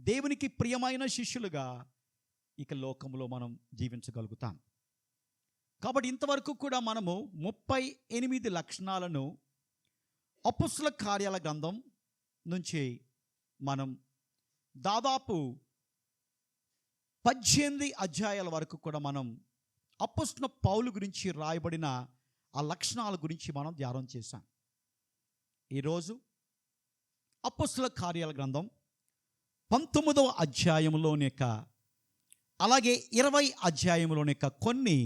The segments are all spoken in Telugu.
దేవునికి ప్రియమైన శిష్యులుగా ఇక లోకంలో మనం జీవించగలుగుతాం. కాబట్టి ఇంతవరకు కూడా మనము 38 లక్షణాలను అపొస్తలుల కార్యాల గ్రంథం నుంచి మనం దాదాపు 18 అధ్యాయాల వరకు కూడా మనం అపొస్తలుల పౌలు గురించి రాయబడిన ఆ లక్షణాల గురించి మనం ధ్యానం చేశాం. ఈరోజు అపొస్తలుల కార్యాల గ్రంథం 19వ అధ్యాయంలోని యొక్క అలాగే 20 అధ్యాయంలోని యొక్క కొన్ని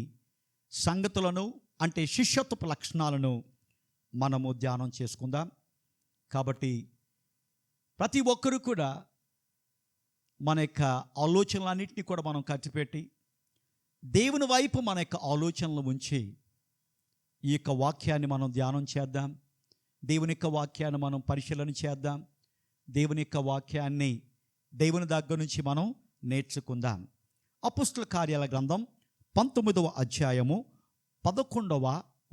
సంగతులను అంటే శిష్యత్వపు లక్షణాలను మనము ధ్యానం చేసుకుందాం. కాబట్టి ప్రతి ఒక్కరూ కూడా మన యొక్క ఆలోచనలన్నింటినీ కూడా మనం కట్టిపెట్టి దేవుని వైపు మన యొక్క ఆలోచనలు ఉంచి ఈ యొక్క వాక్యాన్ని మనం ధ్యానం చేద్దాం. దేవుని యొక్క వాక్యాన్ని మనం పరిశీలన చేద్దాం. దేవుని యొక్క వాక్యాన్ని దేవుని దగ్గర నుంచి మనం నేర్చుకుందాం. అపొస్తలుల కార్యాల గ్రంథం 19వ అధ్యాయము 11వ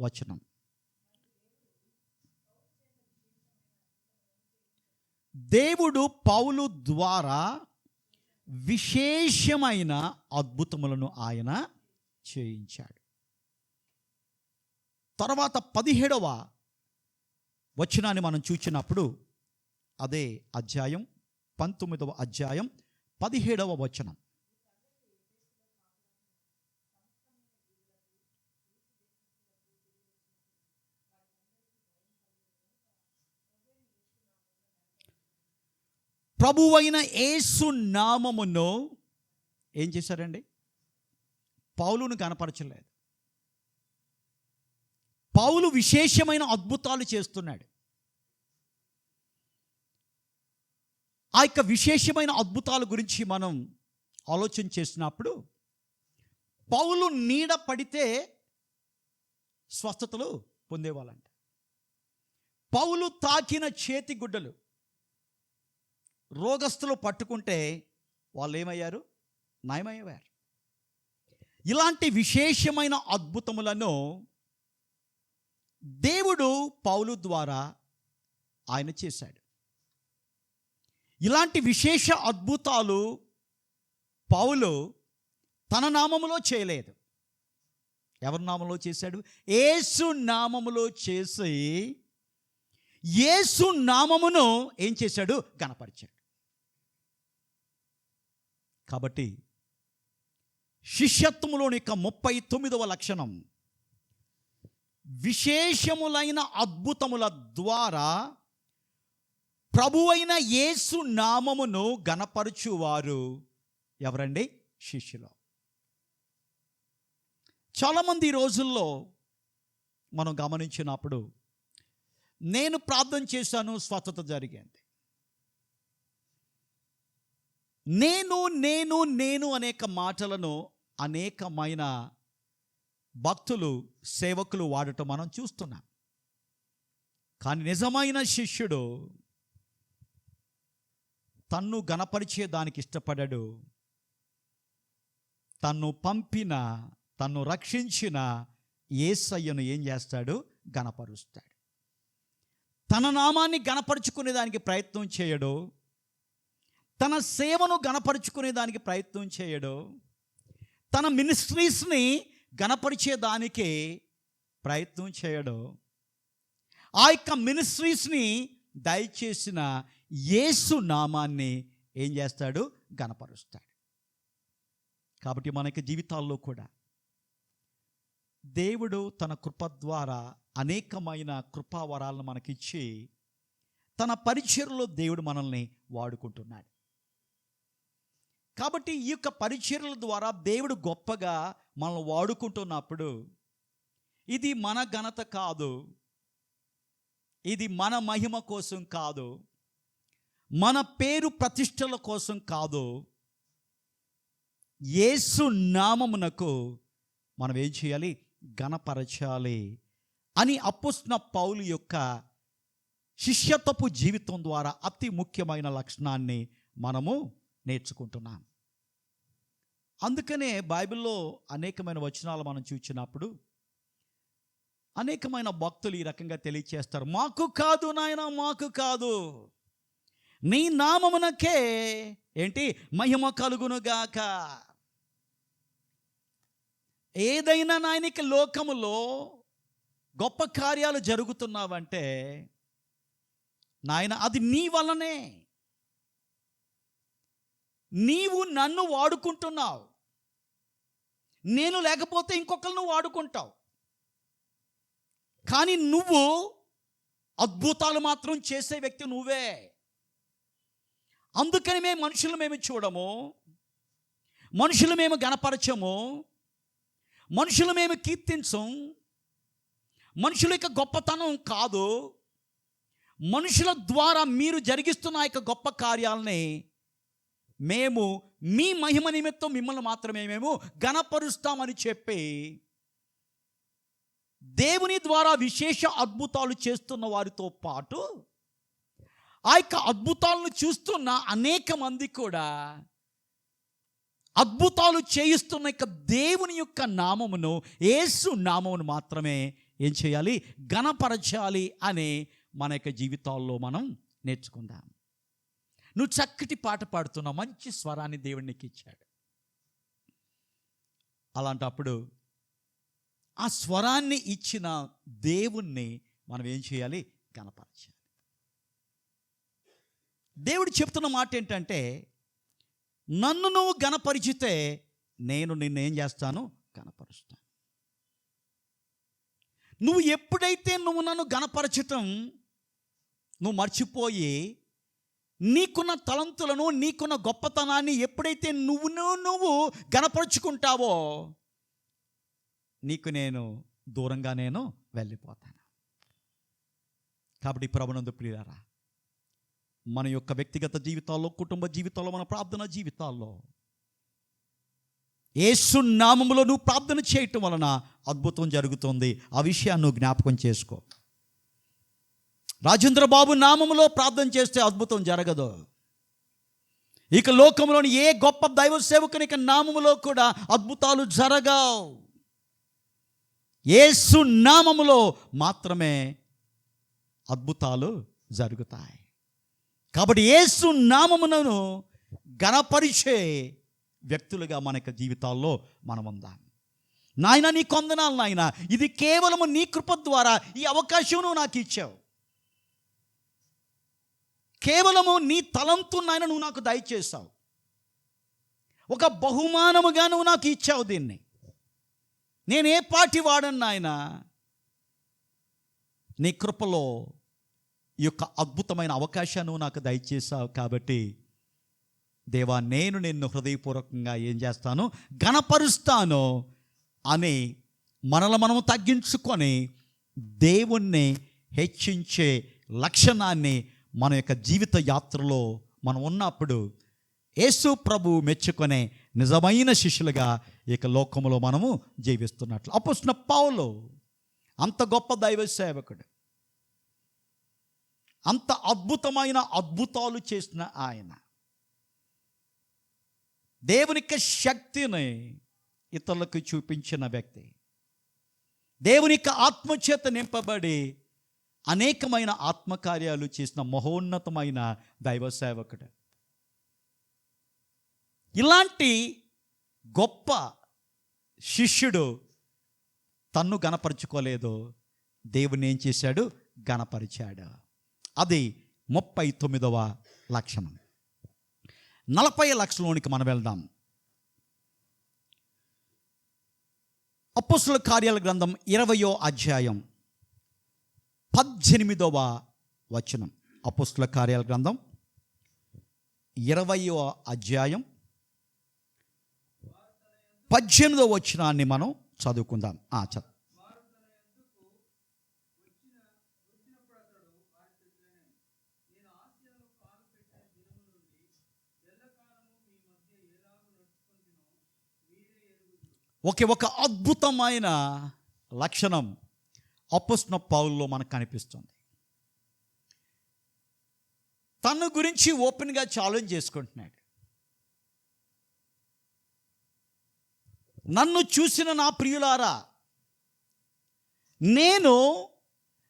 వచనం. దేవుడు పౌలు ద్వారా విశేషమైన అద్భుతములను ఆయన చేయించాడు. తర్వాత 17వ వచనాన్ని మనం చూచినప్పుడు అదే అధ్యాయం 19వ అధ్యాయం 17వ వచనం. ప్రభువైన యేసు నామమును ఏం చేశారండి? పౌలును కనపరచలేదు. పౌలు విశేషమైన అద్భుతాలు చేస్తున్నాడు. ఆ యొక్క విశేషమైన అద్భుతాల గురించి మనం ఆలోచన చేసినప్పుడు పౌలు నీడ పడితే స్వస్థతలు పొందేవాళ్ళంట. పౌలు తాకిన చేతి గుడ్డలు రోగస్తులు పట్టుకుంటే వాళ్ళు ఏమయ్యారు? నయమయ్యారు. ఇలాంటి విశేషమైన అద్భుతములను దేవుడు పౌలు ద్వారా ఆయన చేశాడు. ఇలాంటి విశేష అద్భుతాలు పౌలు తన నామములో చేయలేదు. ఎవరి నామములో చేశాడు? యేసు నామములో చేసి యేసు నామమును ఏం చేశాడు? ఘనపరిచాడు. కాబట్టి శిష్యత్వములోని యొక్క 39వ లక్షణం విశేషములైన అద్భుతముల ద్వారా ప్రభువైన యేసు నామమును ఘనపరచువారు ఎవరండి? శిష్యులు. చాలామంది ఈ రోజుల్లో మనం గమనించినప్పుడు నేను ప్రార్థన చేశాను, స్వస్థత జరిగింది. నేను నేను నేను అనేక మాటలను అనేకమైన భక్తులు సేవకులు వాడటం మనం చూస్తున్నాం. కానీ నిజమైన శిష్యుడు తన్ను గణపరిచే దానికి ఇష్టపడడు. తన్ను పంపిన తన్ను రక్షించిన యేసయ్యను ఏం చేస్తాడు? గణపరుస్తాడు. తన నామాన్ని గణపరుచుకునే దానికి ప్రయత్నం చేయడు. తన సేవను గణపరుచుకునే దానికి ప్రయత్నం చేయడు. తన మినిస్ట్రీస్ని గణపరిచేదానికి ప్రయత్నం చేయడు. ఆ యొక్క మినిస్ట్రీస్ని దయచేసిన యేసు నామాన్ని ఏం చేస్తాడు? గణపరుస్తాడు. కాబట్టి మనకి జీవితాల్లో కూడా దేవుడు తన కృప ద్వారా అనేకమైన కృపావరాలను మనకిచ్చి తన పరిచర్యలో దేవుడు మనల్ని వాడుకుంటున్నాడు. కాబట్టి ఈ యొక్క పరిచర్యల ద్వారా దేవుడు గొప్పగా మనల్ని వాడుకుంటున్నప్పుడు ఇది మన ఘనత కాదు, ఇది మన మహిమ కోసం కాదు, మన పేరు ప్రతిష్టల కోసం కాదు. యేసు నామమునకు మనం ఏం చేయాలి? ఘనపరచాలి అని అపొస్తలుల పౌలు యొక్క శిష్యత్వపు జీవితం ద్వారా అతి ముఖ్యమైన లక్షణాన్ని మనము నేర్చుకుంటున్నాం. అందుకనే బైబిల్లో అనేకమైన వచనాలు మనం చూసినప్పుడు అనేకమైన భక్తులు ఈ రకంగా తెలియచేస్తారు, మాకు కాదు నాయన, మాకు కాదు, నీ నామమునకే ఏంటి? మహిమ కలుగునుగాక. ఏదైనా నాయనకి లోకములో గొప్ప కార్యాలు జరుగుతున్నావంటే నాయన అది నీ వల్లనే. నీవు నన్ను వాడుకుంటున్నావు, నేను లేకపోతే ఇంకొకరిని వాడుకుంటావు. కానీ నువ్వు అద్భుతాలు మాత్రం చేసే వ్యక్తి నువ్వే. అందుకని మేము చూడము, మనుషులు మేము గణపరచము, మనుషులు మేము కీర్తించం. మనుషుల యొక్క గొప్పతనం కాదు, మనుషుల ద్వారా మీరు జరిగిస్తున్న యొక్క గొప్ప కార్యాలని మేము మీ మహిమ నిమిత్తం మిమ్మల్ని మాత్రమే మేము గణపరుస్తామని చెప్పి దేవుని ద్వారా విశేష అద్భుతాలు చేస్తున్న వారితో పాటు ఆ యొక్క అద్భుతాలను చూస్తున్న అనేక మంది కూడా అద్భుతాలు చేయిస్తున్న యొక్క దేవుని యొక్క నామమును, యేసు నామమును మాత్రమే ఏం చేయాలి? గణపరచాలి అని మన యొక్క జీవితాల్లో మనం నేర్చుకుందాం. నువ్వు చక్కటి పాట పాడుతున్నావు, మంచి స్వరాన్ని దేవుడు నీకు ఇచ్చాడు. అలాంటప్పుడు ఆ స్వరాన్ని ఇచ్చిన దేవుణ్ణి మనం ఏం చేయాలి? గణపరచాలి. దేవుడు చెప్తున్న మాట ఏంటంటే, నన్ను నువ్వు గణపరిచితే నేను నిన్నేం చేస్తాను? గణపరుస్తాను. నువ్వు ఎప్పుడైతే నువ్వు నన్ను గణపరచటం నువ్వు మర్చిపోయి నీకున్న తలంతులను, నీకున్న గొప్పతనాన్ని ఎప్పుడైతే నువ్వు గణపరుచుకుంటావో నీకు నేను దూరంగా వెళ్ళిపోతాను. కాబట్టి ప్రభునందు ప్రియులారా, మన యొక్క వ్యక్తిగత జీవితాల్లో, కుటుంబ జీవితాల్లో, మన ప్రార్థన జీవితాల్లో యేసు నామములో నువ్వు ప్రార్థన చేయటం వలన అద్భుతం జరుగుతుంది. ఆ విషయాన్ని నువ్వు జ్ఞాపకం చేసుకో. రాజేంద్ర బాబు నామములో ప్రార్థన చేస్తే అద్భుతం జరగదు. ఇక లోకంలోని ఏ గొప్ప దైవ సేవకుని ఇక నామములో కూడా అద్భుతాలు జరగవు. యేసు నామములో మాత్రమే అద్భుతాలు జరుగుతాయి. కాబట్టి యేసు నామమును గణపరిచే వ్యక్తులుగా మన యొక్క జీవితాల్లో మనం ఉందాం. నాయన నీ కొందనాలు నాయన, ఇది కేవలము నీ కృప ద్వారా ఈ అవకాశం నువ్వు నాకు ఇచ్చావు. కేవలము నీ తలంతు నాయన నువ్వు నాకు దయచేసావు. ఒక బహుమానముగా నువ్వు నాకు ఇచ్చావు. దీన్ని నేనే పాటి వాడను నాయన. నీ కృపలో ఈ యొక్క అద్భుతమైన అవకాశాన్ని నువ్వు నాకు దయచేసావు. కాబట్టి దేవా, నేను నిన్ను హృదయపూర్వకంగా ఏం చేస్తాను? గణపరుస్తాను అని మనము తగ్గించుకొని దేవుణ్ణి హెచ్చించే లక్షణాన్ని మన యొక్క జీవిత యాత్రలో మనం ఉన్నప్పుడు యేసు ప్రభు మెచ్చుకునే నిజమైన శిష్యులుగా ఇక లోకంలో మనము జీవిస్తున్నట్లు. అపోస్తలుడైన పౌలు అంత గొప్ప దైవ సేవకుడు, అంత అద్భుతమైన అద్భుతాలు చేసిన ఆయన దేవుని యొక్క శక్తిని ఇతరులకు చూపించిన వ్యక్తి, దేవుని యొక్క ఆత్మచేత నింపబడి అనేకమైన ఆత్మకార్యాలు చేసిన మహోన్నతమైన దైవ సేవకుడు. ఇలాంటి గొప్ప శిష్యుడు తన్ను గణపరుచుకోలేదు, దేవుని ఏం చేశాడు? గణపరిచాడు. అది 39వ లక్షణం. 40వ లక్షణంలోనికి మనం వెళ్దాం. అపోస్తలుల కార్యాల గ్రంథం 20వ అధ్యాయం 18వ వచనం. అపోస్తలుల కార్యాల గ్రంథం 20వ అధ్యాయం 18వ వచనాన్ని మనం చదువుకుందాం. చదువు. ఒక అద్భుతమైన లక్షణం అపోస్తలుడైన పౌలులో మనకు కనిపిస్తుంది. తన గురించి ఓపెన్గా ఛాలెంజ్ చేసుకుంటున్నాడు. నన్ను చూసిన నా ప్రియులారా, నేను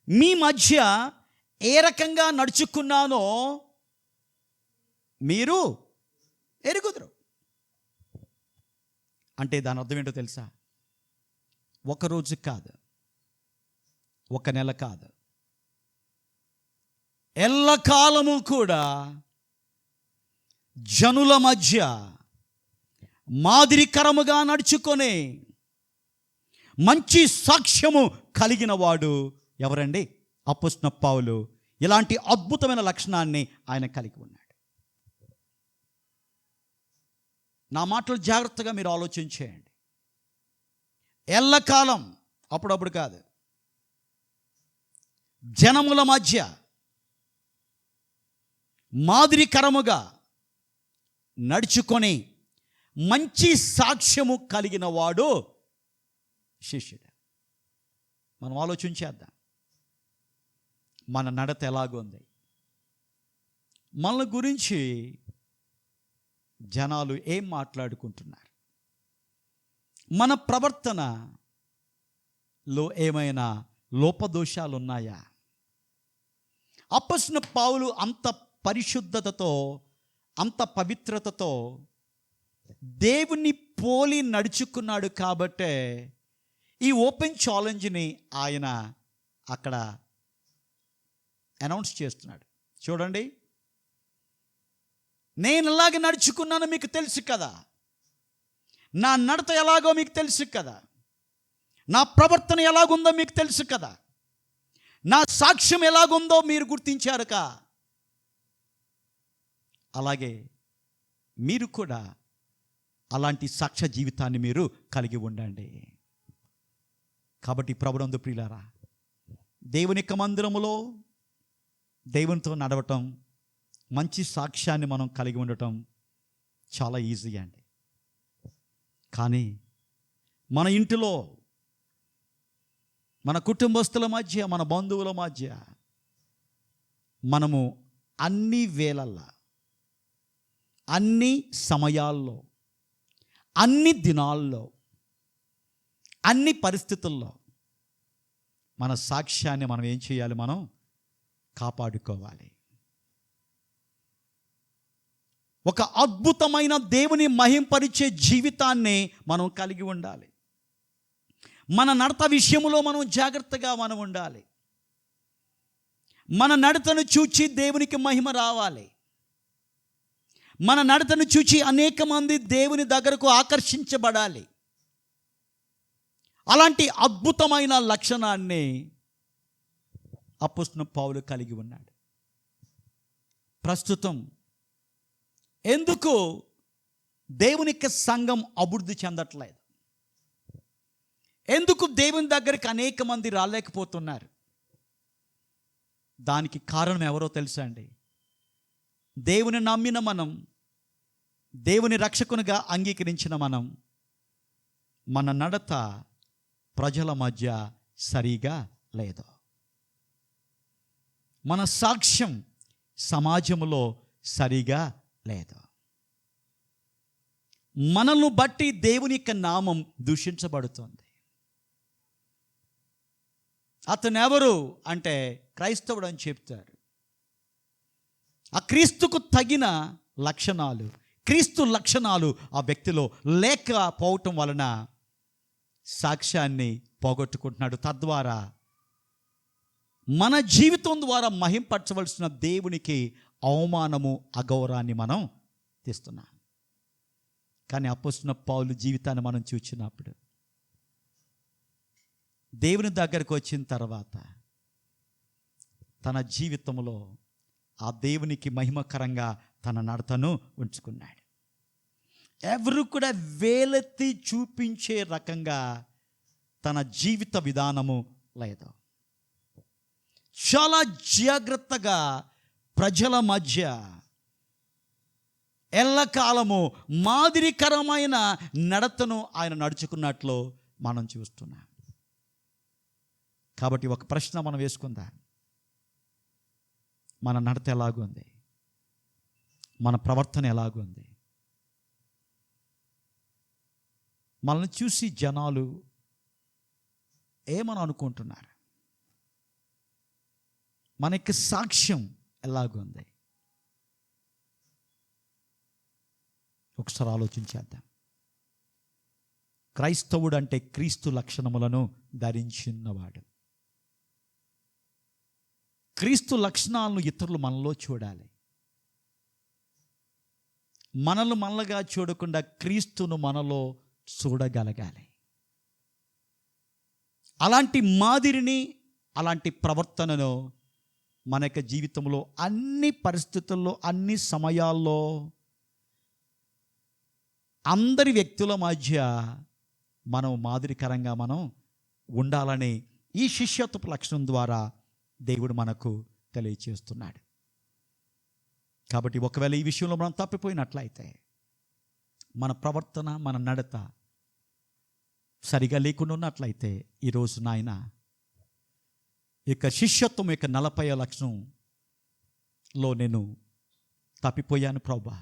మీ మధ్య ఏ రకంగా నడుచుకున్నానో మీరు ఎరుగుదురు. అంటే దాని అర్థం ఏంటో తెలుసా? ఒక రోజు కాదు, ఒక నెల కాదు, ఎల్లకాలము కూడా జనుల మధ్య మాదిరికరముగా నడుచుకొని మంచి సాక్ష్యము కలిగిన వాడు ఎవరండి? అపోస్తలుడైన పౌలు. ఇలాంటి అద్భుతమైన లక్షణాన్ని ఆయన కలిగి ఉన్నాడు. నా మాటలు జాగ్రత్తగా మీరు ఆలోచించేయండి. ఎల్లకాలం, అప్పుడప్పుడు కాదు, జనముల మధ్య మాదిరికరముగా నడుచుకొని మంచి సాక్ష్యము కలిగిన వాడు శిష్యుడు. మనం ఆలోచించేద్దాం, మన నడత ఎలాగుంది? మన గురించి జనాలు ఏం మాట్లాడుకుంటున్నారు? మన ప్రవర్తనలో ఏమైనా లోపదోషాలు ఉన్నాయా? అపోస్తలుడైన పౌలు అంత పరిశుద్ధతతో, అంత పవిత్రతతో దేవుని పోలి నడుచుకున్నాడు కాబట్టే ఈ ఓపెన్ ఛాలెంజ్ని ఆయన అక్కడ అనౌన్స్ చేస్తున్నాడు. చూడండి, నేను ఎలాగ నడుచుకున్నానో మీకు తెలుసు కదా, నా నడత ఎలాగో మీకు తెలుసు కదా, నా ప్రవర్తన ఎలాగుందో మీకు తెలుసు కదా, నా సాక్ష్యం ఎలాగుందో మీరు గుర్తించారు కా. అలాగే మీరు కూడా అలాంటి సాక్ష్య జీవితాన్ని మీరు కలిగి ఉండండి. కాబట్టి ప్రభునందు ప్రియులారా, దేవుని యొక్క మందిరములో దేవునితో నడవటం, మంచి సాక్ష్యాన్ని మనం కలిగి ఉండటం చాలా ఈజీ అండి. కానీ మన ఇంటిలో, మన కుటుంబస్తుల మధ్య, మన బంధువుల మధ్య మనము అన్ని వేళల్లో, అన్ని సమయాల్లో, అన్ని దినాల్లో, అన్ని పరిస్థితుల్లో మన సాక్ష్యాన్ని మనం ఏం చేయాలి? మనం కాపాడుకోవాలి. ఒక అద్భుతమైన దేవుని మహింపరిచే జీవితాన్ని మనం కలిగి ఉండాలి. మన నడత విషయంలో మనం జాగ్రత్తగా మనం ఉండాలి. మన నడతను చూచి దేవునికి మహిమ రావాలి. మన నడతను చూచి అనేక మంది దేవుని దగ్గరకు ఆకర్షించబడాలి. అలాంటి అద్భుతమైన లక్షణాన్ని అపోస్తలుడైన పౌలు కలిగి ఉన్నాడు. ప్రస్తుతం ఎందుకు దేవుని యొక్క సంఘం అభివృద్ధి చెందట్లేదు? ఎందుకు దేవుని దగ్గరికి అనేక మంది రాలేకపోతున్నారు? దానికి కారణం ఎవరో తెలుసా అండి? దేవుని నమ్మిన మనం, దేవుని రక్షకునిగా అంగీకరించిన మనం, మన నడత ప్రజల మధ్య సరిగా లేదు. మన సాక్ష్యం సమాజంలో సరిగా లేదు. మనల్ని బట్టి దేవుని యొక్క నామం దూషించబడుతుంది. అతను ఎవరు అంటే క్రైస్తవుడు అని చెప్తారు. ఆ క్రీస్తుకు తగిన లక్షణాలు, క్రీస్తు లక్షణాలు ఆ వ్యక్తిలో లేకపోవటం వలన సాక్ష్యాన్ని పోగొట్టుకుంటున్నాడు. తద్వారా మన జీవితం ద్వారా మహింపరచవలసిన దేవునికి అవమానము, అగౌరవాన్ని మనం తెస్తున్నాం. కానీ అపోస్తలుడైన పౌలు జీవితాన్ని మనం చూసినప్పుడు, దేవుని దగ్గరకు వచ్చిన తర్వాత తన జీవితంలో ఆ దేవునికి మహిమకరంగా తన నడతను ఉంచుకున్నాడు. ఎవరు కూడా వేలెత్తి చూపించే రకంగా తన జీవిత విధానము లేదు. చాలా జాగ్రత్తగా ప్రజల మధ్య ఎల్లకాలము మాదిరికరమైన నడతను ఆయన నడుచుకున్నట్లు మనం చూస్తున్నాం. కాబట్టి ఒక ప్రశ్న మనం వేసుకుందాం. మన నడత ఎలాగుంది? మన ప్రవర్తన ఎలాగుంది? మనల్ని చూసి జనాలు ఏమని అనుకుంటున్నారు? మన యొక్క సాక్ష్యం ఎలాగుంది? ఒకసారి ఆలోచించేద్దాం. క్రైస్తవుడు అంటే క్రీస్తు లక్షణములను ధరించున్నవాడు. క్రీస్తు లక్షణాలను ఇతరులు మనలో చూడాలి. మనల్ని మనలుగా చూడకుండా క్రీస్తును మనలో చూడగలగాలి. అలాంటి మాదిరిని, అలాంటి ప్రవర్తనను మన యొక్క జీవితంలో అన్ని పరిస్థితుల్లో, అన్ని సమయాల్లో, అందరి వ్యక్తుల మధ్య మనం మాదిరికరంగా మనం ఉండాలని ఈ శిష్యత్వపు లక్షణం ద్వారా దేవుడు మనకు తెలియచేస్తున్నాడు. కాబట్టి ఒకవేళ ఈ విషయంలో మనం తప్పిపోయినట్లయితే, మన ప్రవర్తన, మన నడత సరిగా లేకుండా ఉన్నట్లయితే, ఈరోజు నాయన ఇక శిష్యత్వం యొక్క 40వ లక్షణంలో నేను తప్పిపోయాను ప్రభువా,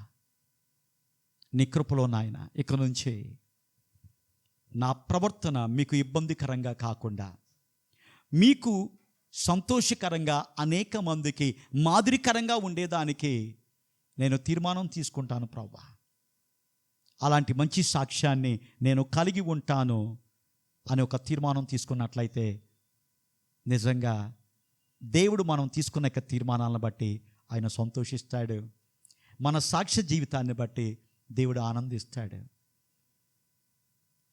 నీ కృపలో నాయన ఇక నుంచి నా ప్రవర్తన మీకు ఇబ్బందికరంగా కాకుండా, మీకు సంతోషకరంగా, అనేక మందికి మాదిరికరంగా ఉండేదానికి నేను తీర్మానం తీసుకుంటాను ప్రభువా. అలాంటి మంచి సాక్ష్యాన్ని నేను కలిగి ఉంటాను అని ఒక తీర్మానం తీసుకున్నట్లయితే, నిజంగా దేవుడు మనం తీసుకున్న యొక్క తీర్మానాలను బట్టి ఆయన సంతోషిస్తాడు. మన సాక్ష్య జీవితాన్ని బట్టి దేవుడు ఆనందిస్తాడు.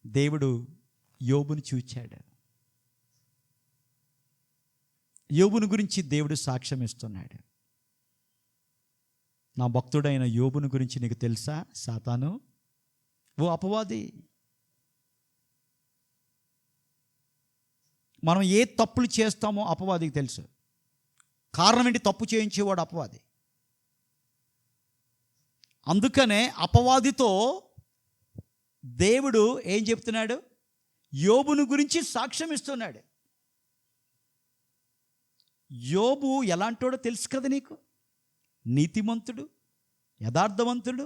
దేవుడు యోబుని చూచాడు. యోబుని గురించి దేవుడు సాక్ష్యం ఇస్తున్నాడు. నా భక్తుడైన యోబుని గురించి నీకు తెలుసా? సాతాను, ఓ అపవాది, మనం ఏ తప్పులు చేస్తామో అపవాదికి తెలుసు. కారణం ఏంటి? తప్పు చేయించేవాడు అపవాది. అందుకనే అపవాదితో దేవుడు ఏం చెప్తున్నాడు? యోబుని గురించి సాక్ష్యం ఇస్తున్నాడు. యోబు ఎలాంటోడో తెలుసు కదా నీకు. నీతిమంతుడు, యథార్థవంతుడు,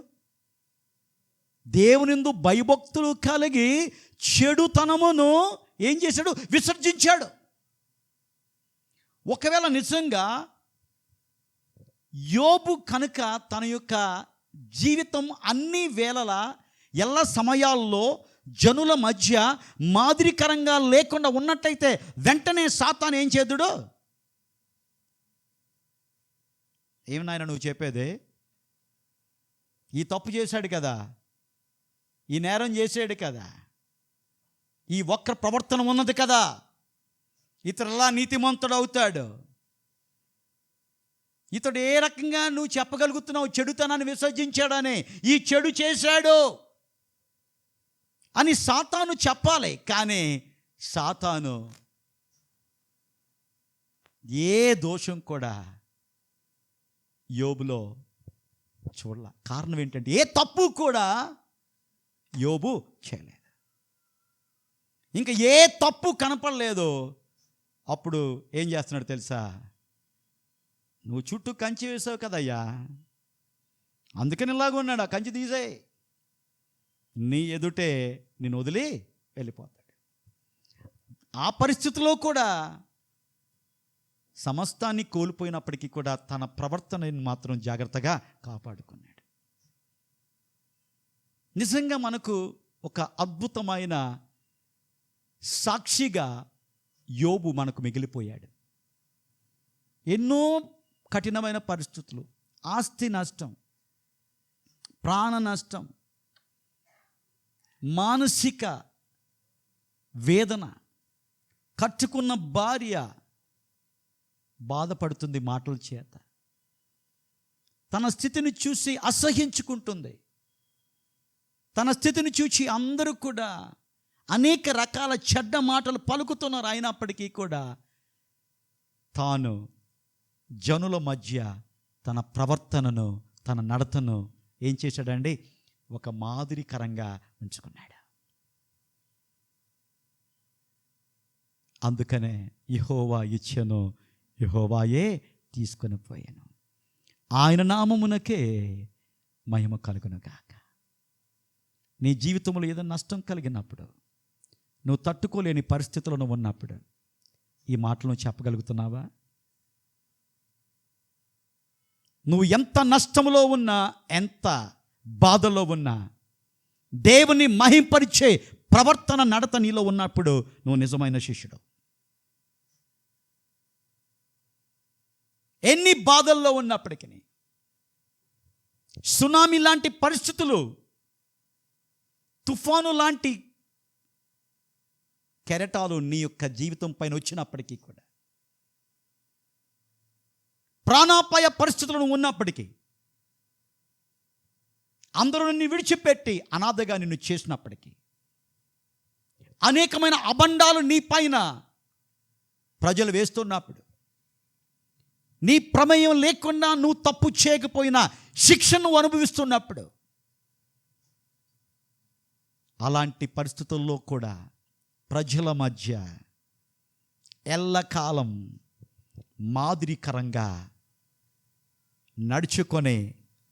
దేవునిందు భయభక్తులు కలిగి చెడుతనమును ఏం చేశాడు? విసర్జించాడు. ఒకవేళ నిజంగా యోబు కనుక తన యొక్క జీవితం అన్ని వేళలా, ఎల్ల సమయాల్లో జనుల మధ్య మాదిరికరంగా లేకుండా ఉన్నట్టయితే, వెంటనే సాతాను ఏం చేదుడు? ఏమన్నాయన నువ్వు చెప్పేది? ఈ తప్పు చేశాడు కదా, ఈ నేరం చేశాడు కదా, ఈ వక్ర ప్రవర్తన ఉన్నది కదా, ఇతరులా నీతిమంతుడు అవుతాడు, ఇతడు ఏ రకంగా నువ్వు చెప్పగలుగుతున్నావు చెడుతనాన్ని విసర్జించాడని, ఈ చెడు చేశాడు అని సాతాను చెప్పాలి. కానీ సాతాను ఏ దోషం కూడా యోబులో చూడాల. కారణం ఏంటంటే, ఏ తప్పు కూడా యోబు చేయలేదు. ఇంకా ఏ తప్పు కనపడలేదు. అప్పుడు ఏం చేస్తున్నాడు తెలుసా? నువ్వు చుట్టూ కంచి వేసావు కదయ్యా, అందుకని ఇలాగ ఉన్నాడు. ఆ కంచి తీసేయి, నీ ఎదుటే నేను వదిలి వెళ్ళిపోతాడు. ఆ పరిస్థితిలో కూడా సమస్తాన్ని కోల్పోయినప్పటికీ కూడా తన ప్రవర్తనని మాత్రం జాగ్రత్తగా కాపాడుకున్నాడు. నిజంగా మనకు ఒక అద్భుతమైన సాక్షిగా యోబు మనకు మిగిలిపోయాడు. ఎన్నో కఠినమైన పరిస్థితులు, ఆస్తి నష్టం, ప్రాణ నష్టం, మానసిక వేదన, కట్టుకున్న భార్య బాధపడుతుంది మాటల చేత, తన స్థితిని చూసి అసహ్యించుకుంటుంది, తన స్థితిని చూసి అందరూ కూడా అనేక రకాల చెడ్డ మాటలు పలుకుతున్నారు. అయినప్పటికీ కూడా తాను జనుల మధ్య తన ప్రవర్తనను, తన నడతను ఏం చేశాడండి? ఒక మాదిరికరంగా ఉంచుకున్నాడు. అందుకనే యెహోవా ఇచ్చెను, యెహోవాయే తీసుకొని పోయాను, ఆయన నామమునకే మహిమ కలుగును గాక. నీ జీవితంలో ఏదైనా నష్టం కలిగినప్పుడు, నువ్వు తట్టుకోలేని పరిస్థితుల్లో ఉన్నప్పుడు ఈ మాటలు నువ్వు చెప్పగలుగుతున్నావా? నువ్వు ఎంత నష్టంలో ఉన్నా, ఎంత బాధలో ఉన్నా, దేవుని మహింపరిచే ప్రవర్తన నడత నీలో ఉన్నప్పుడు నువ్వు నిజమైన శిష్యుడు. ఎన్ని బాధల్లో ఉన్నప్పటికీ, సునామీ లాంటి పరిస్థితులు, తుఫాను లాంటి కెరటాలు నీ యొక్క జీవితం పైన వచ్చినప్పటికీ కూడా, ప్రాణాపాయ పరిస్థితులను ఉన్నప్పటికీ, అందరూ నిన్ను విడిచిపెట్టి అనాథగా నిన్ను చేసినప్పటికీ, అనేకమైన అబండాలు నీ పైన ప్రజలు వేస్తున్నప్పుడు, నీ ప్రమేయం లేకుండా నువ్వు తప్పు చేయకపోయినా శిక్షను అనుభవిస్తున్నప్పుడు, అలాంటి పరిస్థితుల్లో కూడా ప్రజల మధ్య ఎల్లకాలం మాదిరికరంగా నడుచుకునే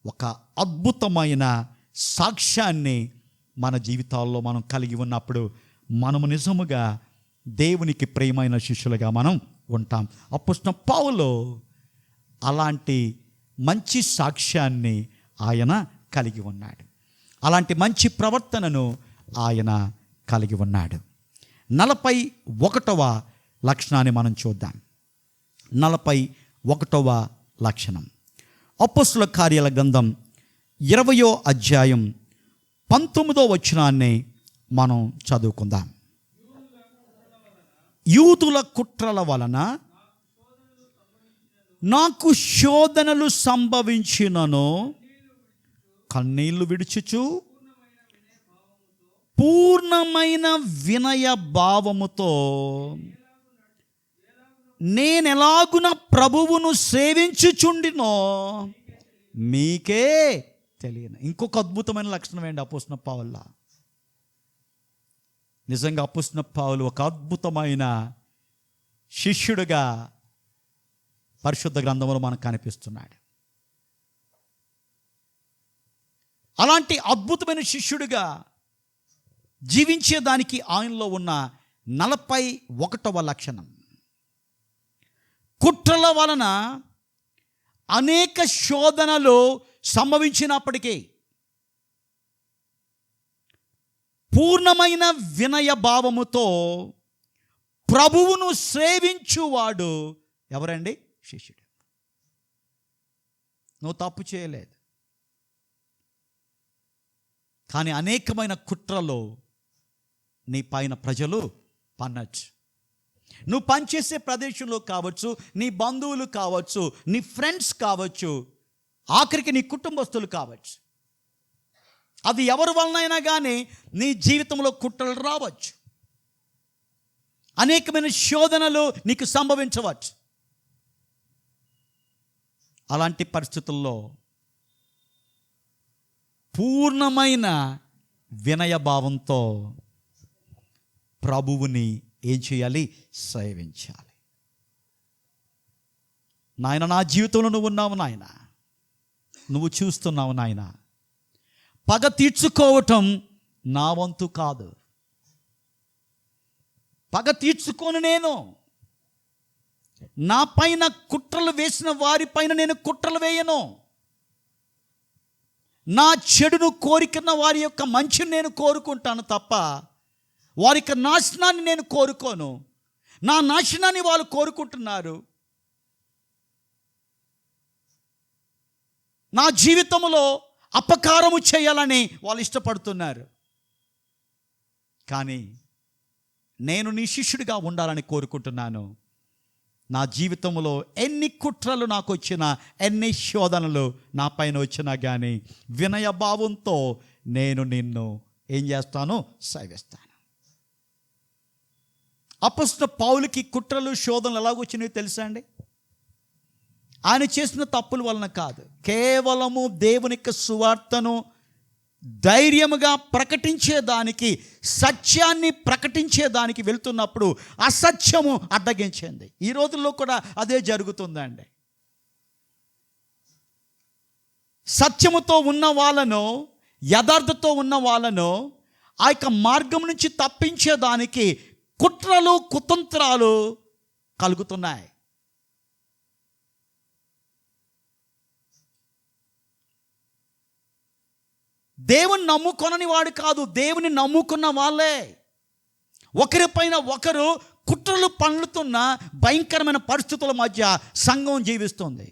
ఒక అద్భుతమైన సాక్ష్యాన్ని మన జీవితాల్లో మనం కలిగి ఉన్నప్పుడు మనము నిజముగా దేవునికి ప్రియమైన శిష్యులుగా మనం ఉంటాం. అపోస్తలుడైన పౌలు అలాంటి మంచి సాక్ష్యాన్ని ఆయన కలిగి ఉన్నాడు. అలాంటి మంచి ప్రవర్తనను ఆయన కలిగి ఉన్నాడు. 41వ లక్షణాన్ని మనం చూద్దాం. 41వ లక్షణం అపోస్తలుల కార్యాల గ్రంథం 20వ అధ్యాయం 19వ వచనాన్ని మనం చదువుకుందాం. యూదుల కుట్రల వలన నాకు శోధనలు సంభవించినను కన్నీళ్లు విడుచుచు పూర్ణమైన వినయ భావముతో నేనెలాగున ప్రభువును సేవించుచుండినో మీకే తెలియను. ఇంకొక అద్భుతమైన లక్షణం ఏంటి అపోస్తలుడైన పౌలు? నిజంగా అపోస్తలుడైన పౌలు ఒక అద్భుతమైన శిష్యుడిగా పరిశుద్ధ గ్రంథంలో మనకు కనిపిస్తున్నాడు. అలాంటి అద్భుతమైన శిష్యుడిగా జీవించేదానికి ఆయనలో ఉన్న 41వ లక్షణం, కుట్రల వలన అనేక శోధనలు సంభవించినప్పటికీ పూర్ణమైన వినయ భావముతో ప్రభువును సేవించువాడు ఎవరండి? శిష్యుడు. నువ్వు తప్పు చేయలేదు, కానీ అనేకమైన కుట్రలు నీ పైన ప్రజలు పన్నచ్చు. నువ్వు పనిచేసే ప్రదేశంలో కావచ్చు, నీ బంధువులు కావచ్చు, నీ ఫ్రెండ్స్ కావచ్చు, ఆఖరికి నీ కుటుంబస్తులు కావచ్చు. అది ఎవరి వలనైనా కానీ నీ జీవితంలో కుట్రలు రావచ్చు, అనేకమైన శోధనలు నీకు సంభవించవచ్చు. అలాంటి పరిస్థితుల్లో పూర్ణమైన వినయభావంతో ప్రభువుని ఏం చేయాలి? సేవించాలి. నాయన, నా జీవితంలో నువ్వు ఉన్నావు నాయన, నువ్వు చూస్తున్నావు నాయన. పగ తీర్చుకోవటం నా వంతు కాదు. పగ తీర్చుకొని నేను నా పైన కుట్రలు వేసిన వారిపైన నేను కుట్రలు వేయను. నా చెడును కోరుకున్న వారి యొక్క మంచిని నేను కోరుకుంటాను తప్ప వారి యొక్క నాశనాన్ని నేను కోరుకోను. నా నాశనాన్ని వాళ్ళు కోరుకుంటున్నారు. నా జీవితంలో అపకారము చేయాలని వాళ్ళు ఇష్టపడుతున్నారు. కానీ నేను నీ శిష్యుడిగా ఉండాలని కోరుకుంటున్నాను. నా జీవితంలో ఎన్ని కుట్రలు నాకు వచ్చినా, ఎన్ని శోధనలు నా పైన వచ్చినా కానీ వినయభావంతో నేను నిన్ను ఏం చేస్తాను? సేవిస్తాను. అపోస్తలుడైన పౌలుకి కుట్రలు, శోధనలు ఎలాగొచ్చినాయో తెలుసా అండి? ఆయన చేసిన తప్పుల వలన కాదు, కేవలము దేవుని యొక్క సువార్తను ధైర్యముగా ప్రకటించేదానికి, సత్యాన్ని ప్రకటించేదానికి వెళ్తున్నప్పుడు అసత్యము అడ్డగించింది. ఈ రోజుల్లో కూడా అదే జరుగుతుందండి. సత్యముతో ఉన్న వాళ్ళను, యథార్థతో ఉన్న వాళ్ళను ఆ యొక్క మార్గం నుంచి తప్పించేదానికి కుట్రలు, కుతంత్రాలు కలుగుతున్నాయి. దేవుని నమ్ముకొనని వాడు కాదు, దేవుని నమ్ముకున్న వాళ్ళే ఒకరిపైన ఒకరు కుట్రలు పన్నుతున్న భయంకరమైన పరిస్థితుల మధ్య సంఘం జీవిస్తుంది.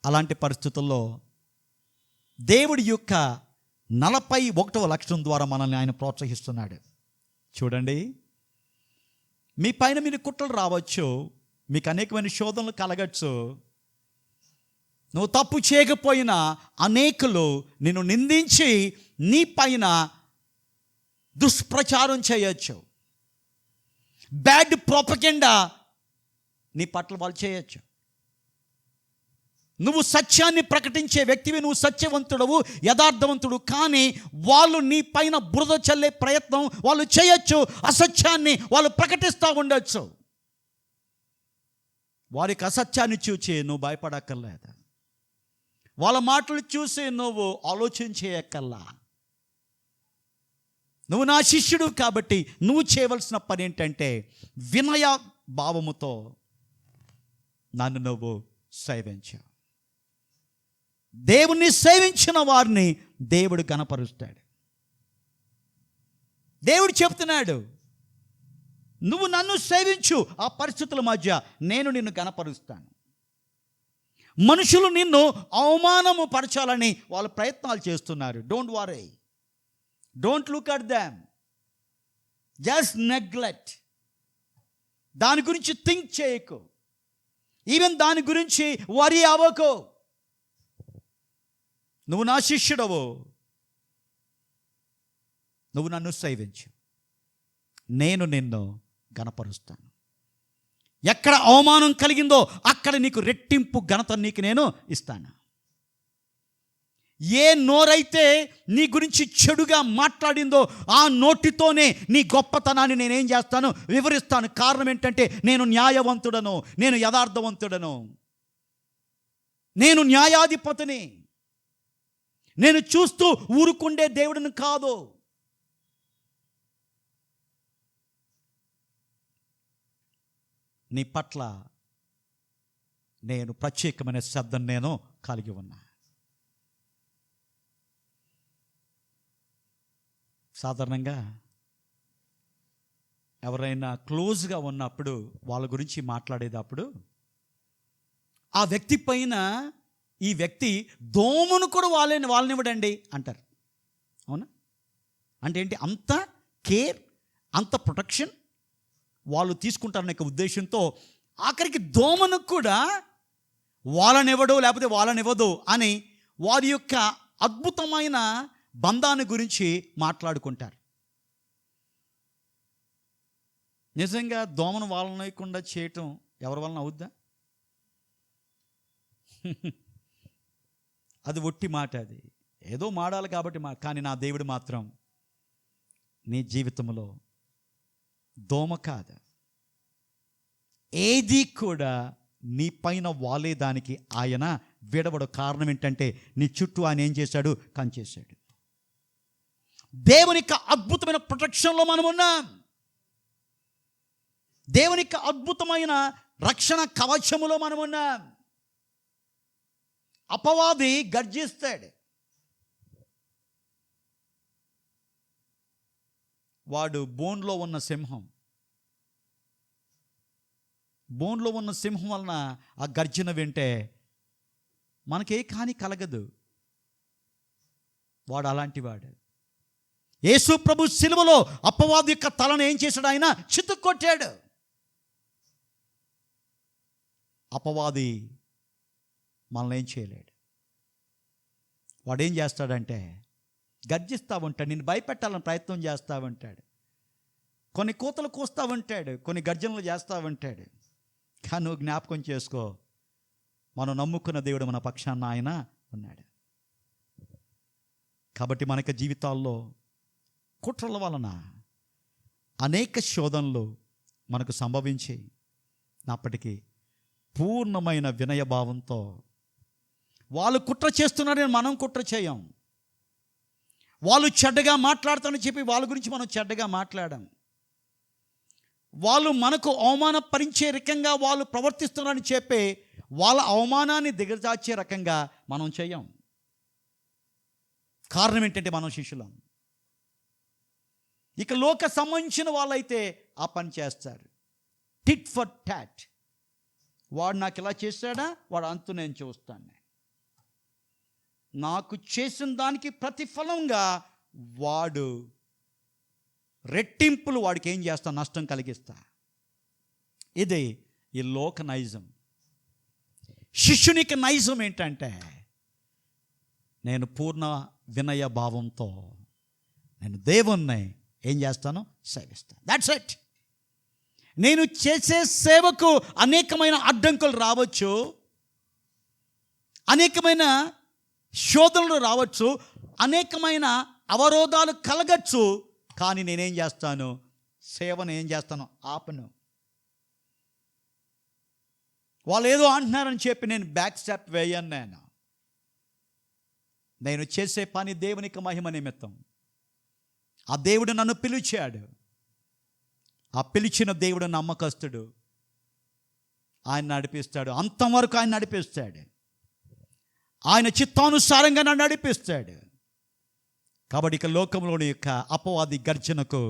అలాంటి పరిస్థితుల్లో దేవుడి యొక్క 41వ లక్షణం ద్వారా మనల్ని ఆయన ప్రోత్సహిస్తున్నాడు. చూడండి, మీ పైన మీరు కుట్రలు రావచ్చు, మీకు అనేకమైన శోధనలు కలగచ్చు. నువ్వు తప్పు చేయకపోయినా అనేకులు నిన్ను నిందించి నీ పైన దుష్ప్రచారం చేయొచ్చు, బ్యాడ్ ప్రోపగెండా నీ పట్ల వాళ్ళు చేయొచ్చు. నువ్వు సత్యాన్ని ప్రకటించే వ్యక్తివి, నువ్వు సత్యవంతుడవు, యథార్థవంతుడు, కానీ వాళ్ళు నీ పైన బురద చల్లే ప్రయత్నం వాళ్ళు చేయొచ్చు. అసత్యాన్ని వాళ్ళు ప్రకటిస్తూ ఉండొచ్చు. వారికి అసత్యాన్ని చూచి నువ్వు భయపడక్కర్లేదు, వాళ్ళ మాటలు చూసి నువ్వు ఆలోచించేయక్కర్లా. నువ్వు నా శిష్యుడు కాబట్టి నువ్వు చేయవలసిన పని ఏంటంటే వినయ భావముతో నన్ను నువ్వు సేవించు. దేవుణ్ణి సేవించిన వారిని దేవుడు గణపరుస్తాడు. దేవుడు చెప్తున్నాడు, నువ్వు నన్ను సేవించు, ఆ పరిస్థితుల మధ్య నేను నిన్ను గణపరుస్తాను. మనుషులు నిన్ను అవమానము పరచాలని వాళ్ళు ప్రయత్నాలు చేస్తున్నారు. Don't worry, don't look at them, just neglect. దాని గురించి థింక్ చేయకు, ఈవెన్ దాని గురించి వరీ అవ్వకు. నువ్వు నా శిష్యుడవు, నువ్వు నన్ను సేవించు, నేను నిన్ను గణపరుస్తాను. ఎక్కడ అవమానం కలిగిందో అక్కడ నీకు రెట్టింపు ఘనత నీకు నేను ఇస్తాను. ఏ నోరైతే నీ గురించి చెడుగా మాట్లాడిందో ఆ నోటితోనే నీ గొప్పతనాన్ని నేనేం చేస్తాను, వివరిస్తాను. కారణం ఏంటంటే నేను న్యాయవంతుడను, నేను యథార్థవంతుడను, నేను న్యాయాధిపతిని, నేను చూస్తూ ఊరుకుండే దేవుడిని కాదు. నీ పట్ల నేను ప్రత్యేకమైన శ్రద్ధను నేను కలిగి ఉన్నా. సాధారణంగా ఎవరైనా క్లోజ్గా ఉన్నప్పుడు వాళ్ళ గురించి మాట్లాడేటప్పుడు ఆ వ్యక్తి పైన ఈ వ్యక్తి దోమను కూడా వాళ్ళనివ్వడండి అంటారు. అవునా? అంటే ఏంటి, అంత కేర్, అంత ప్రొటెక్షన్ వాళ్ళు తీసుకుంటారనే ఉద్దేశంతో ఆఖరికి దోమను కూడా వాళ్ళనివ్వడు, లేకపోతే వాళ్ళనివ్వదు అని వారి యొక్క అద్భుతమైన బంధాన్ని గురించి మాట్లాడుకుంటారు. నిజంగా దోమను వాళ్ళనివ్వకుండా చేయటం ఎవరి వలన అవుద్దా? అది ఒట్టి మాట, అది ఏదో మాడాలి కాబట్టి కానీ నా దేవుడు మాత్రం నీ జీవితంలో దోమ కాదు, ఏది కూడా నీ పైన వాలేదానికి ఆయన విడవడు. కారణం ఏంటంటే నీ చుట్టూ ఆయన ఏం చేశాడు, కంచేశాడు. దేవుని యొక్క అద్భుతమైన ప్రొటెక్షన్లో మనం ఉన్నాం. దేవుని యొక్క అద్భుతమైన రక్షణ కవచములో మనం ఉన్నాం. అపవాది గర్జిస్తాడు, వాడు బోన్లో ఉన్న సింహం వలన ఆ గర్జన వింటే మనకే కాని కలగదు. వాడు అలాంటి వాడు. యేసు ప్రభు శిలువలో అపవాది యొక్క తలను ఏం చేశాడు, ఆయన చితుక్కొట్టాడు. అపవాది మనల్ని ఏం చేయలేడు. వాడు ఏం చేస్తాడంటే గర్జిస్తూ ఉంటాడు, నిన్ను భయపెట్టాలని ప్రయత్నం చేస్తూ ఉంటాడు, కొన్ని కూతలు కూస్తూ ఉంటాడు, కొన్ని గర్జనలు చేస్తూ ఉంటాడు. కానీ నువ్వు జ్ఞాపకం చేసుకో, మనం నమ్ముకున్న దేవుడు మన పక్షాన ఆయన ఉన్నాడు. కాబట్టి మనక జీవితాల్లో కుట్రల వలన అనేక శోధనలు మనకు సంభవించి అప్పటికీ పూర్ణమైన వినయభావంతో వాళ్ళు కుట్ర చేస్తున్నారని మనం కుట్ర చేయం. వాళ్ళు చెడ్డగా మాట్లాడతారని చెప్పి వాళ్ళ గురించి మనం చెడ్డగా మాట్లాడాం. వాళ్ళు మనకు అవమానపరిచే రకంగా వాళ్ళు ప్రవర్తిస్తున్నారని చెప్పి వాళ్ళ అవమానాన్ని దిగజార్చే రకంగా మనం చేయం. కారణం ఏంటంటే మనం శిష్యులం. ఇక లోక సంబంధించిన వాళ్ళైతే ఆ పని చేస్తారు. Tit for tat. వాడు నాకు ఇలా చేశాడా, వాడు అంతు నేను చూస్తాను. నాకు చేసిన దానికి ప్రతిఫలంగా వాడు రెట్టింపులు వాడికి ఏం చేస్తా, నష్టం కలిగిస్తా. ఇది ఈ లోక నైజం. శిష్యునికి నైజం ఏంటంటే, నేను పూర్ణ వినయ భావంతో నేను దేవుణ్ణి ఏం చేస్తాను, సేవిస్తాను. That's it. నేను చేసే సేవకు అనేకమైన అడ్డంకులు రావచ్చు, అనేకమైన శోధనలు రావచ్చు, అనేకమైన అవరోధాలు కలగచ్చు. కానీ నేనేం చేస్తాను, సేవను ఏం చేస్తాను, ఆపను. వాళ్ళు ఏదో అంటున్నారని చెప్పి నేను బ్యాక్ స్టెప్ వేయను. నేను చేసే పని దేవునికి మహిమ నిమిత్తం. ఆ దేవుడు నన్ను పిలిచాడు. ఆ పిలిచిన దేవుడు నమ్మకస్తుడు. ఆయన నడిపిస్తాడు, అంతవరకు ఆయన నడిపిస్తాడు. ఆయన చిత్తానుసారంగా నన్ను నడిపిస్తాడు. కాబట్టి ఇక లోకంలోని యొక్క అపవాది గర్జనకు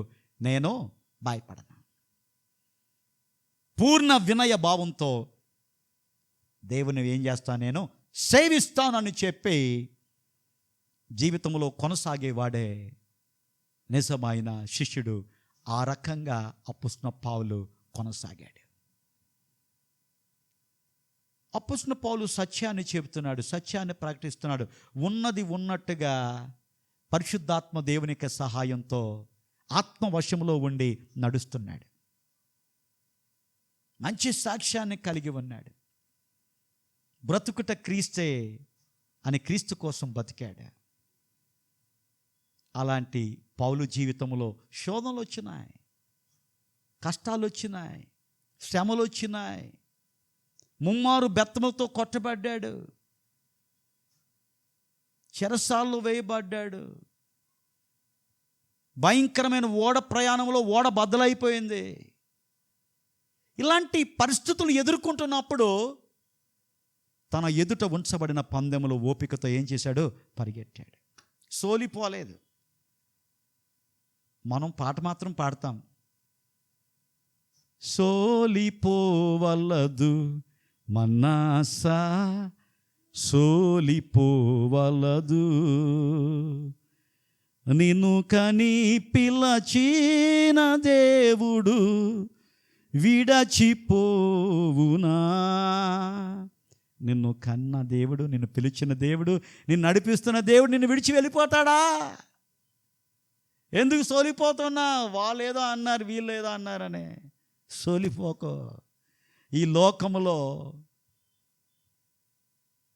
నేను భయపడను. పూర్ణ వినయ భావంతో దేవుని ఏం చేస్తాను, నేను సేవిస్తానని చెప్పి జీవితంలో కొనసాగేవాడే నిజమైన శిష్యుడు. ఆ రకంగా అపొస్తలుడైన పౌలు కొనసాగాడు. అపొస్తలుడైన పౌలు సత్యాన్ని చెబుతున్నాడు, సత్యాన్ని ప్రకటిస్తున్నాడు. ఉన్నది ఉన్నట్టుగా పరిశుద్ధాత్మ దేవుని యొక్క సహాయంతో ఆత్మవశంలో ఉండి నడుస్తున్నాడు. మంచి సాక్ష్యాన్ని కలిగి ఉన్నాడు. బ్రతుకుట క్రీస్తే అని క్రీస్తు కోసం బతికాడు. అలాంటి పౌలు జీవితంలో శోధనలు వచ్చినాయి, కష్టాలు వచ్చినాయి, శ్రమలు వచ్చినాయి. ముమ్మారు బెత్తములతో కొట్టబడ్డాడు, చెరసాల్లో వేయబడ్డాడు. భయంకరమైన ఓడ ప్రయాణంలో ఓడ బద్దలైపోయింది. ఇలాంటి పరిస్థితులు ఎదుర్కొంటున్నప్పుడు తన ఎదుట ఉంచబడిన పందెములో ఓపికతో ఏం చేశాడు, పరిగెట్టాడు. సోలిపోలేదు. మనం పాట మాత్రం పాడతాం, సోలిపోవలదు మన్నాసా, సోలిపోవలదు, నిన్ను కని పిలచిన దేవుడు విడచిపోవునా. నిన్ను కన్న దేవుడు, నిన్ను పిలిచిన దేవుడు, నిన్ను నడిపిస్తున్న దేవుడు నిన్ను విడిచి వెళ్ళిపోతాడా? ఎందుకు సోలిపోతున్నా? వాళ్ళు ఏదో అన్నారు, వీళ్ళు ఏదో అన్నారని సోలిపోకో. ఈ లోకములో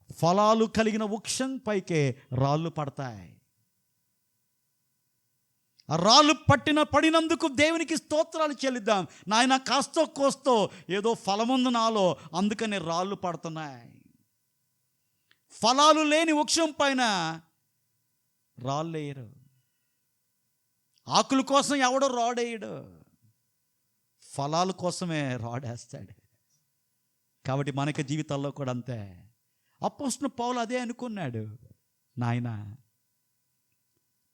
ఫలాలు కలిగిన వృక్షం పైకే రాళ్ళు పడతాయి. ఆ రాళ్ళు పడినందుకు దేవునికి స్తోత్రాలు చెల్లిద్దాం. నాయన కాస్తో కోస్తో ఏదో ఫలముందు నాలో, అందుకని రాళ్ళు పడుతున్నాయి. ఫలాలు లేని వృక్షం పైన రాళ్ళు వేయరు. ఆకుల కోసం ఎవడో రాడేయడు, ఫలాల కోసమే రాడేస్తాడు. కాబట్టి మనకి జీవితాల్లో కూడా అంతే. అపొస్తలుడైన పౌలు అదే అనుకున్నాడు, నాయనా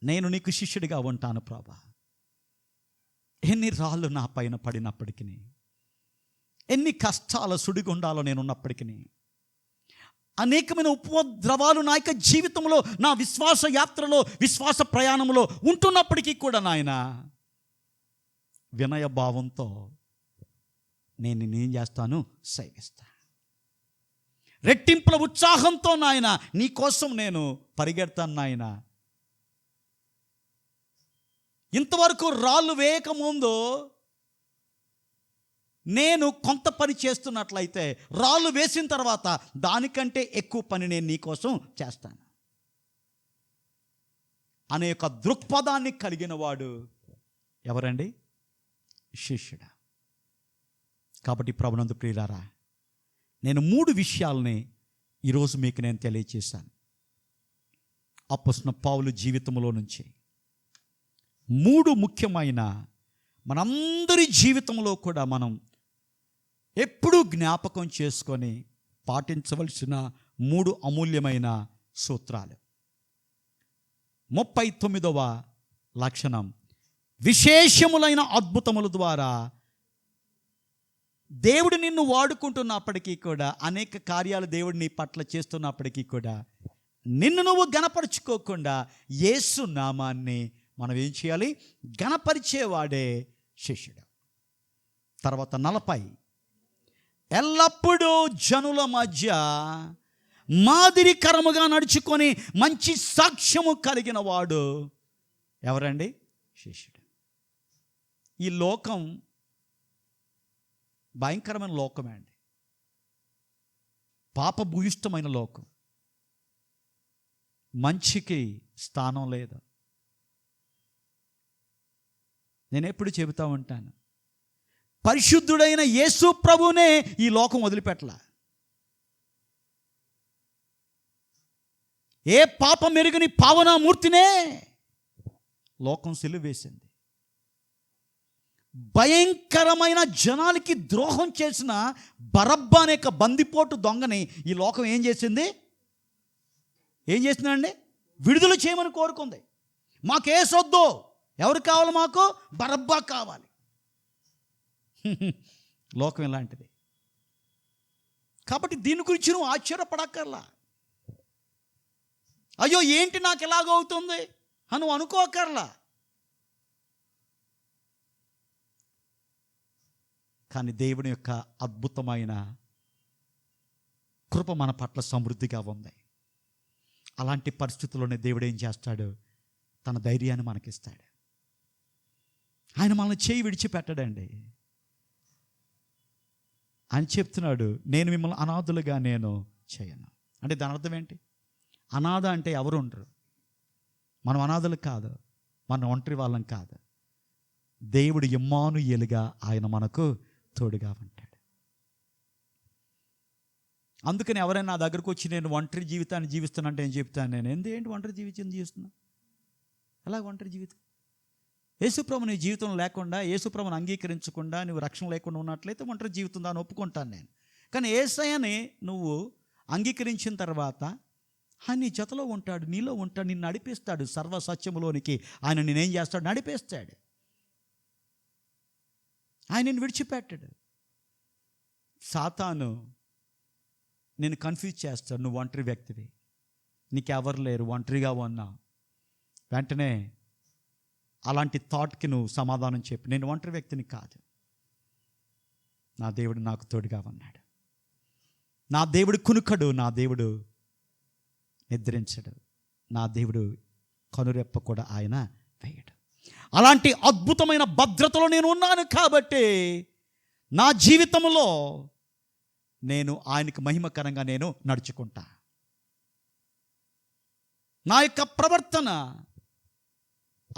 నేను నీకు శిష్యుడిగా ఉంటాను ప్రభా. ఎన్ని రాళ్ళు నా పైన పడినప్పటికీ, ఎన్ని కష్టాల సుడిగుండాలో నేనున్నప్పటికీ, అనేకమైన ఉపద్రవాలు నా యొక్క జీవితంలో, నా విశ్వాస యాత్రలో, విశ్వాస ప్రయాణంలో ఉంటున్నప్పటికీ కూడా నాయన వినయ భావంతో నేను ఏం చేస్తాను, సేవిస్తా. రెట్టింపుల ఉత్సాహంతో నాయన నీ కోసం నేను పరిగెడతాను నాయన. ఇంతవరకు రాళ్ళు వేయకముందు నేను కొంత పని చేస్తున్నట్లయితే, రాళ్ళు వేసిన తర్వాత దానికంటే ఎక్కువ పని నేను నీకోసం చేస్తాను అనే యొక్క దృక్పథాన్ని కలిగిన వాడు ఎవరండి? శిష్యుడు. కాబట్టి ప్రభునందు ప్రియులారా, నేను 3 విషయాలని ఈరోజు మీకు నేను తెలియచేశాను. అపొస్తలుడైన పౌలు జీవితంలో నుంచి 3 ముఖ్యమైన, మనందరి జీవితంలో కూడా మనం ఎప్పుడూ జ్ఞాపకం చేసుకొని పాటించవలసిన 3 అమూల్యమైన సూత్రాలు. 39వ లక్షణం, విశేషములైన అద్భుతముల ద్వారా దేవుడు నిన్ను వాడుకుంటున్నప్పటికీ కూడా, అనేక కార్యాలు దేవుడు నీ పట్ల చేస్తున్నప్పటికీ కూడా నిన్ను నువ్వు గణపరుచుకోకుండా యేసు నామాన్ని మనం ఏం చేయాలి? గణపరిచేవాడే శిష్యుడు. తర్వాత 40, ఎల్లప్పుడూ జనుల మధ్య మాదిరికరముగా నడుచుకొని మంచి సాక్ష్యము కలిగిన వాడు ఎవరండి? శిష్యుడు. ఈ లోకం భయంకరమైన లోకమే అండి, పాపభూయిష్టమైన లోకం. మంచికి స్థానం లేదు. నేను ఎప్పుడు చెబుతూ ఉంటాను, పరిశుద్ధుడైన యేసు ప్రభువునే ఈ లోకం వదిలిపెట్టలా. ఏ పాపం ఎరుగని పావనామూర్తినే లోకం సిలువ వేసింది. భయంకరమైన జనాలకి ద్రోహం చేసిన బరబ్బా అనే బందిపోటు దొంగని ఈ లోకం ఏం చేసింది? ఏం చేసిందండి? విడుదల చేయమని కోరుకుంది. మాకేసొద్దు, ఎవరు కావాలి? మాకు బరబ్బా కావాలి. లోకం ఇలాంటిది. కాబట్టి దీని గురించి నువ్వు ఆశ్చర్యపడక్కర్లా. అయ్యో ఏంటి నాకు ఎలాగవుతుంది అని నువ్వు అనుకోకర్లా. కానీ దేవుని యొక్క అద్భుతమైన కృప మన పట్ల సమృద్ధిగా ఉంది. అలాంటి పరిస్థితుల్లోనే దేవుడు ఏం చేస్తాడు? తన ధైర్యాన్ని మనకిస్తాడు. ఆయన మనల్ని చేయి విడిచిపెట్టడండి. ఆయన చెప్తున్నాడు, నేను మిమ్మల్ని అనాథులుగా నేను చేయను. అంటే దాని అర్థం ఏంటి? అనాథ అంటే ఎవరు ఉండరు. మనం అనాథులు కాదు, మనం ఒంటరి వాళ్ళం కాదు. దేవుడు ఇమ్మానుయేలుగా ఆయన మనకు తోడుగా ఉంటాడు. అందుకని ఎవరైనా నా దగ్గరకు వచ్చి నేను ఒంటరి జీవితాన్ని జీవిస్తున్నా అంటే ఏం చెప్తాను? నేను ఏంటి ఒంటరి జీవితం జీవిస్తున్నా? ఎలాగ ఒంటరి జీవితం? యేసుప్రభు నీ జీవితం లేకుండా, యేసుప్రభుని అంగీకరించకుండా నువ్వు రక్షణ లేకుండా ఉన్నట్లయితే ఒంటరి జీవితం దాన్ని ఒప్పుకుంటాను నేను. కానీ యేసయ్యని నువ్వు అంగీకరించిన తర్వాత ఆయన నీ జతలో ఉంటాడు, నీలో ఉంటాడు, నిన్ను నడిపిస్తాడు సర్వసత్యములోనికి. ఆయన నేనేం చేస్తాడు? నడిపేస్తాడు. ఆయన నిన్ను విడిచిపెట్టాడు. సాతాను నేను కన్ఫ్యూజ్ చేస్తాడు, నువ్వు ఒంటరి వ్యక్తివి, నీకెవరు లేరు, ఒంటరిగా ఉన్నావు. వెంటనే అలాంటి థాట్కి నువ్వు సమాధానం చెప్పి, నేను ఒంటరి వ్యక్తిని కాదు, నా దేవుడు నాకు తోడుగా ఉన్నాడు, నా దేవుడు కునుకడు, నా దేవుడు నిద్రించడు, నా దేవుడు కనురెప్ప కూడా ఆయన వేయడు. అలాంటి అద్భుతమైన భద్రతలో నేను ఉన్నాను కాబట్టి నా జీవితంలో నేను ఆయనకు మహిమకరంగా నేను నడుచుకుంటా. నా యొక్క ప్రవర్తన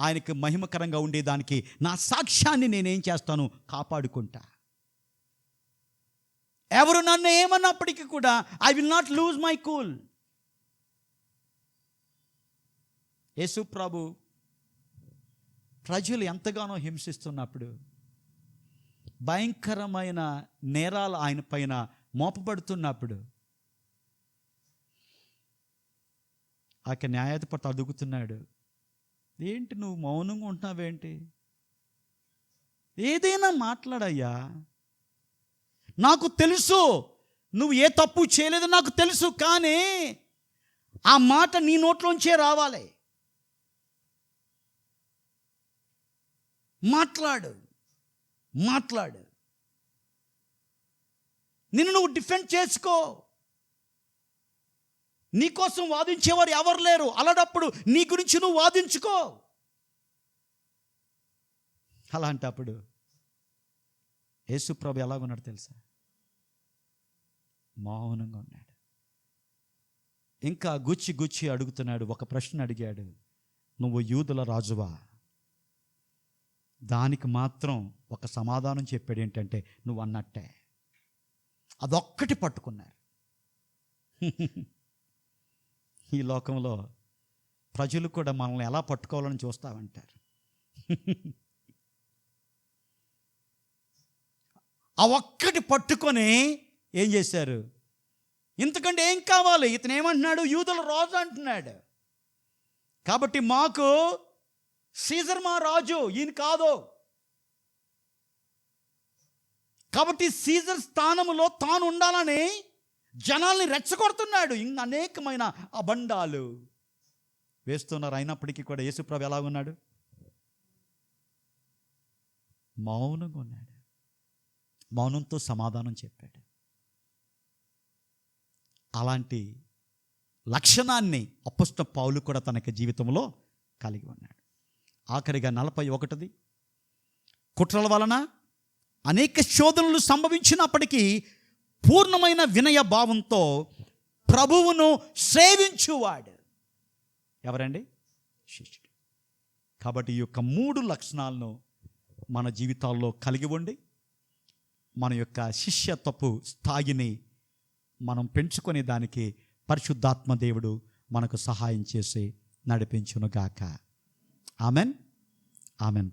ఆయనకు మహిమకరంగా ఉండేదానికి నా సాక్ష్యాన్ని నేనేం చేస్తాను? కాపాడుకుంటా. ఎవరు నన్ను ఏమన్నప్పటికీ కూడా I will not lose my cool. Yesu ప్రభు ప్రజలు ఎంతగానో హింసిస్తున్నప్పుడు, భయంకరమైన నేరాలు ఆయన పైన మోపబడుతున్నప్పుడు, ఆ న్యాయాధిపతి అడుగుతున్నాడు, ఏంటి నువ్వు మౌనంగా ఉంటున్నావేంటి? ఏదైనా మాట్లాడయ్యా, నాకు తెలుసు నువ్వు ఏ తప్పు చేయలేదు, నాకు తెలుసు, కానీ ఆ మాట నీ నోట్లోంచే రావాలి. మాట్లాడు. నిన్ను నువ్వు డిఫెండ్ చేసుకో. నీకోసం వాదించేవారు ఎవరు లేరు. అలాంటప్పుడు నీ గురించి నువ్వు వాదించుకో. అలాంటప్పుడు యేసుప్రభు ఎలాగున్నాడు తెలుసా? మౌనంగా ఉన్నాడు. ఇంకా గుచ్చి అడుగుతున్నాడు. ఒక ప్రశ్న అడిగాడు, నువ్వు యూదుల రాజువా? దానికి మాత్రం ఒక సమాధానం చెప్పాడు, ఏంటంటే నువ్వు అన్నట్టే. అదొక్కటి పట్టుకున్నారు. ఈ లోకంలో ప్రజలు కూడా మనల్ని ఎలా పట్టుకోవాలని చూస్తామంటారు. ఆ ఒక్కటి పట్టుకొని ఏం చేశారు? ఇంతకంటే ఏం కావాలి? ఇతను ఏమంటున్నాడు? యూదుల రాజు అంటున్నాడు. కాబట్టి మాకు సీజర్ మా రాజు, ఈయన కాదు. కాబట్టి సీజర్ స్థానంలో తాను ఉండాలని జనాల్ని రెచ్చగొడుతున్నాడు. ఇంకా అనేకమైన అబండాలు వేస్తున్నారు. అయినప్పటికీ కూడా యేసుప్రభు ఎలా ఉన్నాడు? మౌనంగా ఉన్నాడు. మౌనంతో సమాధానం చెప్పాడు. అలాంటి లక్షణాన్ని అపొస్తలుడైన పౌలు కూడా తన జీవితంలో కలిగి ఉన్నాడు. ఆఖరిగా 41 కుట్రల వలన అనేక శోధనలు సంభవించినప్పటికీ పూర్ణమైన వినయ భావంతో ప్రభువును సేవించువాడు. ఎవరండి? శిష్యుడు. కాబట్టి ఈ యొక్క 3 లక్షణాలను మన జీవితాల్లో కలిగి ఉండి మన యొక్క శిష్యత్వపు స్థాయిని మనం పెంచుకునే దానికి పరిశుద్ధాత్మ దేవుడు మనకు సహాయం చేసి నడిపించునుగాక. ఆమెన్. ఆమెన్.